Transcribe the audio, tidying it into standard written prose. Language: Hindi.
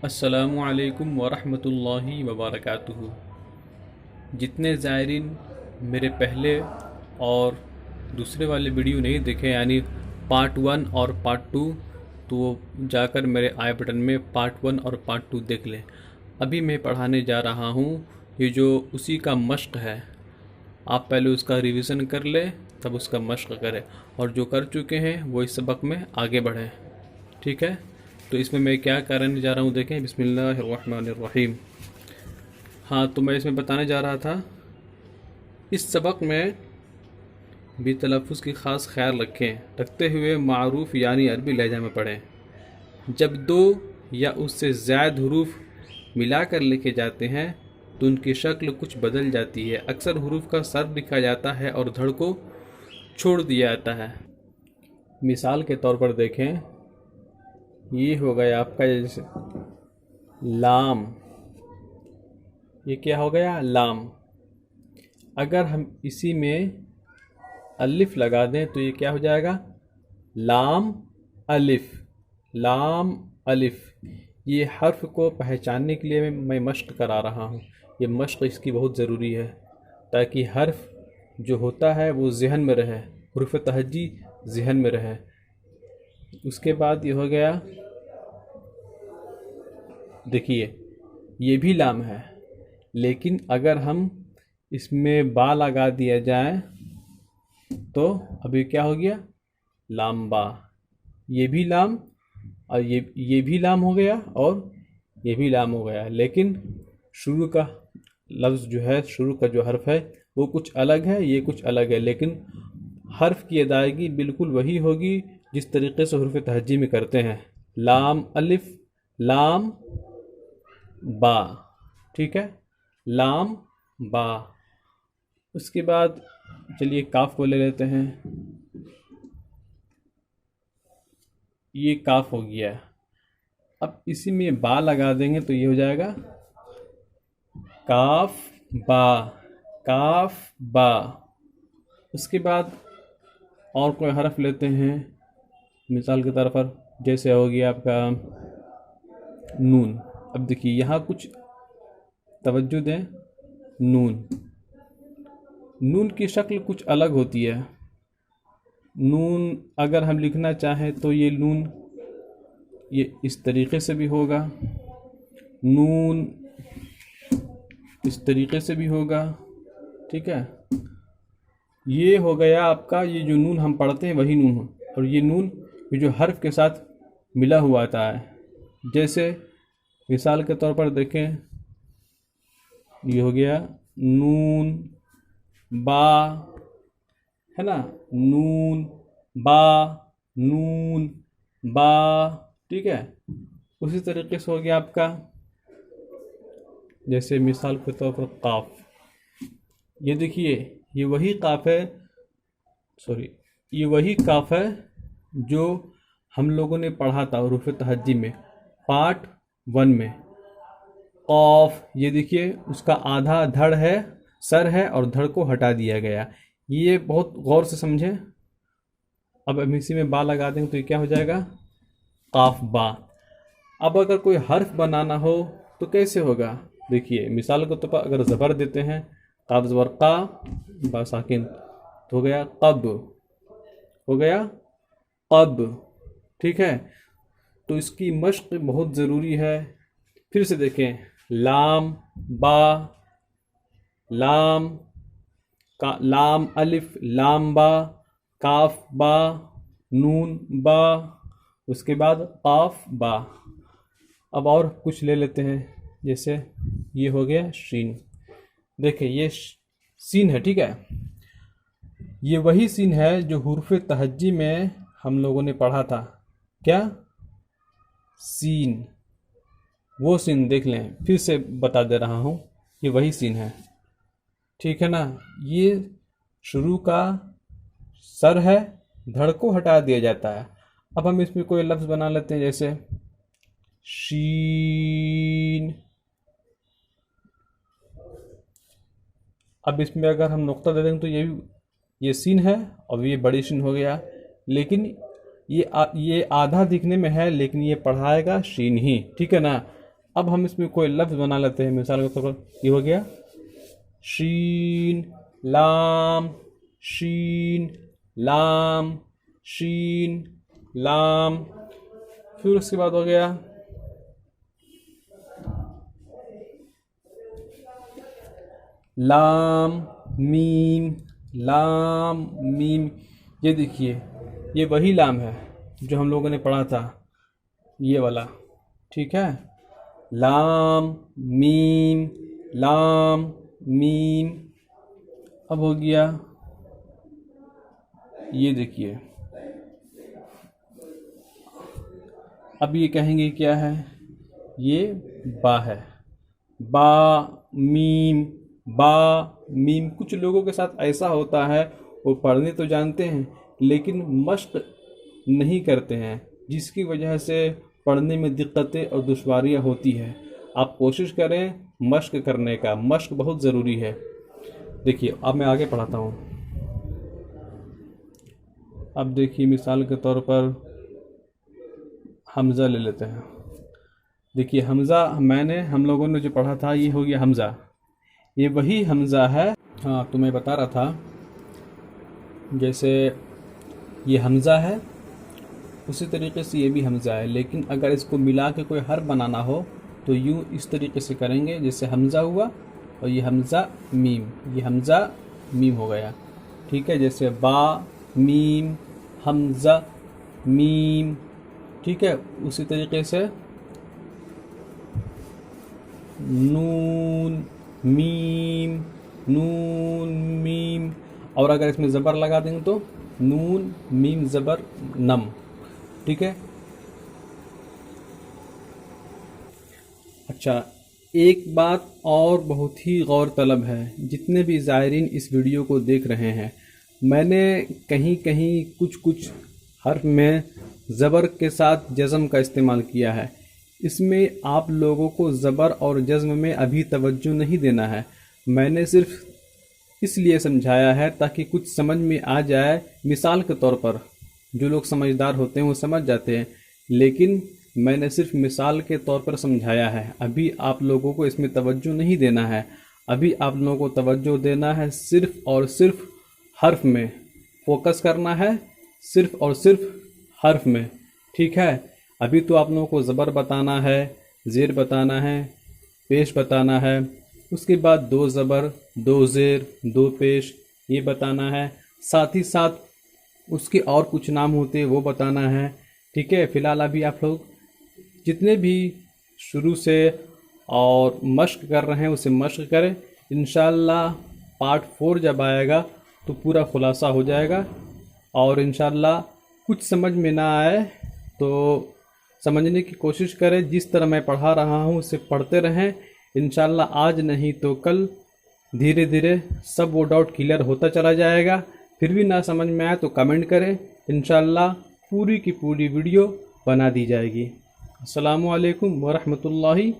अस्सलामु अलैकुम वरहमतुल्लाहि वबरकातुहू। जितने ज़ायरीन मेरे पहले और दूसरे वाले वीडियो नहीं देखे, यानी पार्ट 1 और पार्ट 2, तो वो जाकर मेरे आई बटन में पार्ट 1 और पार्ट 2 देख लें। अभी मैं पढ़ाने जा रहा हूँ ये जो उसी का मश्क है। आप पहले उसका रिवीज़न कर लें, तब उसका मश्क करें, और जो कर चुके हैं वो इस सबक में आगे बढ़ें। ठीक है, तो इसमें मैं क्या करने जा रहा हूँ देखें। बिस्मिल्लाहिर्रहमानिर्रहीम। हाँ, तो मैं इसमें बताने जा रहा था, इस सबक में भी तलफ़ुज़ की ख़ास ख्याल रखते हुए मारूफ़ यानी अरबी लहजा में पढ़ें। जब दो या उससे ज़्यादा हरूफ मिलाकर लिखे जाते हैं तो उनकी शक्ल कुछ बदल जाती है। अक्सर हरूफ का सर लिखा जाता है और धड़ को छोड़ दिया जाता है। मिसाल के तौर पर देखें, ये हो गया आपका जैसे लाम। ये क्या हो गया? लाम। अगर हम इसी में अलिफ लगा दें तो ये क्या हो जाएगा? लाम अलिफ। लाम अलिफ। ये हर्फ को पहचानने के लिए मैं मश्क करा रहा हूँ। ये मश्क इसकी बहुत ज़रूरी है ताकि हर्फ जो होता है वो ज़हन में रहे, हुरूफ तहज्जी ज़हन में रहे। उसके बाद ये हो गया, देखिए ये भी लाम है, लेकिन अगर हम इसमें बा लगा दिया जाए तो अभी क्या हो गया? लाम बा। ये भी लाम और ये भी लाम हो गया और ये भी लाम हो गया, लेकिन शुरू का लफ्ज़ जो है, शुरू का जो हर्फ है वो कुछ अलग है, ये कुछ अलग है, लेकिन हर्फ की अदायगी बिल्कुल वही होगी जिस तरीके से हुरूफ तहज्जी में करते हैं। लाम अलिफ, लाम बा। ठीक है, लाम बा। उसके बाद चलिए काफ को ले लेते हैं। ये काफ हो गया। अब इसी में बा लगा देंगे तो ये हो जाएगा काफ बा। काफ बा। उसके बाद और कोई हरफ लेते हैं मिसाल के तौर पर, जैसे हो गया आपका नून। अब देखिए यहाँ कुछ तवज्जो दें। नून, नून की शक्ल कुछ अलग होती है। नून अगर हम लिखना चाहें तो ये नून ये इस तरीके से भी होगा, नून इस तरीके से भी होगा। ठीक है, ये हो गया आपका, ये जो नून हम पढ़ते हैं वही नून, और ये नून ये जो हर्फ के साथ मिला हुआ आता है। जैसे मिसाल के तौर पर देखें, ये हो गया नून बा, है ना, नून बा, नून बा। ठीक है, उसी तरीके से हो गया आपका, जैसे मिसाल के तौर पर काफ। ये देखिए ये वही काफ है, सॉरी ये वही काफ है जो हम लोगों ने पढ़ा था हुरूफ तहज्जी में पार्ट 1 में। कौफ, ये देखिए उसका आधा धड़ है, सर है, और धड़ को हटा दिया गया। ये बहुत गौर से समझें। अब हम इसी में बा लगा देंगे तो ये क्या हो जाएगा? काफ बा। अब अगर कोई हर्फ बनाना हो तो कैसे होगा? देखिए मिसाल के तौर पर अगर ज़बर देते हैं, काफ ज़बर का, बा साकिन, तो हो गया कब। हो गया कब। ठीक है, तो इसकी मश्क बहुत ज़रूरी है। फिर से देखें, लाम बा, लाम का, लाम अलिफ, लाम बा, काफ बा, नून बा, उसके बाद काफ बा। अब और कुछ ले लेते हैं, जैसे ये हो गया शीन। देखिए ये सीन है। ठीक है, ये वही सीन है जो हुरूफ तहज्जी में हम लोगों ने पढ़ा था। क्या? सीन। वो सीन देख लें, फिर से बता दे रहा हूँ, ये वही सीन है। ठीक है ना, ये शुरू का सर है, धड़ को हटा दिया जाता है। अब हम इसमें कोई लफ्ज़ बना लेते हैं, जैसे शीन। अब इसमें अगर हम नुक्ता दे देंगे तो ये सीन है और ये बड़ी शीन हो गया, लेकिन ये आधा दिखने में है, लेकिन ये पढ़ाएगा शीन ही। ठीक है ना, अब हम इसमें कोई लफ्ज़ बना लेते हैं। मिसाल के तौर पर ये हो गया शीन लाम, शीन लाम, शीन लाम। फिर उसके बाद हो गया लाम मीम, लाम मीम। ये देखिए, ये वही लाम है जो हम लोगों ने पढ़ा था, ये वाला। ठीक है, लाम मीम, लाम मीम। अब हो गया, ये देखिए, अब ये कहेंगे क्या है, ये बा है, बा मीम, बा मीम। कुछ लोगों के साथ ऐसा होता है, वो पढ़ने तो जानते हैं लेकिन मश्क नहीं करते हैं, जिसकी वजह से पढ़ने में दिक्कतें और दुश्वारियाँ होती हैं। आप कोशिश करें मश्क करने का, मश्क बहुत ज़रूरी है। देखिए, अब मैं आगे पढ़ाता हूँ। अब देखिए, मिसाल के तौर पर हमज़ा ले लेते हैं। देखिए, हमज़ा हम लोगों ने जो पढ़ा था, ये हो गया हमज़ा। ये वही हमज़ा है। हाँ, तो मैं बता रहा था, जैसे ये हमज़ा है उसी तरीके से ये भी हमज़ा है, लेकिन अगर इसको मिला के कोई हर्फ बनाना हो तो यूँ इस तरीके से करेंगे, जैसे हमज़ा हुआ और ये हमज़ा मीम, ये हमज़ा मीम हो गया। ठीक है, जैसे बा मीम हमज़ा मीम। ठीक है, उसी तरीके से नून मीम, नून मीम। और अगर इसमें ज़बर लगा देंगे तो नून मीम ज़बर नम। ठीक है। अच्छा, एक बात और बहुत ही गौर तलब है, जितने भी ज़ायरीन इस वीडियो को देख रहे हैं, मैंने कहीं कहीं कुछ हर्फ में ज़बर के साथ जज़म का इस्तेमाल किया है। इसमें आप लोगों को ज़बर और जज़्म में अभी तवज्जो नहीं देना है। मैंने सिर्फ इसलिए समझाया है ताकि कुछ समझ में आ जाए। मिसाल के तौर पर जो लोग समझदार होते हैं वो समझ जाते हैं, लेकिन मैंने सिर्फ मिसाल के तौर पर समझाया है। अभी आप लोगों को इसमें तवज्जो नहीं देना है। अभी आप लोगों को तवज्जो देना है सिर्फ़ और सिर्फ हर्फ में, फोकस करना है सिर्फ़ और सिर्फ हर्फ में। ठीक है। अभी तो आप लोगों को ज़बर बताना है, ज़ेर बताना है, पेश बताना है, उसके बाद दो ज़बर, दो ज़ेर, दो पेश ये बताना है। साथ ही साथ उसके और कुछ नाम होते हैं वो बताना है। ठीक है। फ़िलहाल अभी आप लोग जितने भी शुरू से और मश्क कर रहे हैं उसे मश्क करें। इंशाअल्लाह पार्ट 4 जब आएगा तो पूरा खुलासा हो जाएगा। और इंशाअल्लाह कुछ समझ में ना आए तो समझने की कोशिश करें। जिस तरह मैं पढ़ा रहा हूँ उसे पढ़ते रहें। इंशाअल्लाह आज नहीं तो कल धीरे धीरे सब वो डाउट क्लियर होता चला जाएगा। फिर भी ना समझ में आए तो कमेंट करें, इंशाअल्लाह पूरी की पूरी वीडियो बना दी जाएगी। अस्सलामु अलैकुम व रहमतुल्लाहि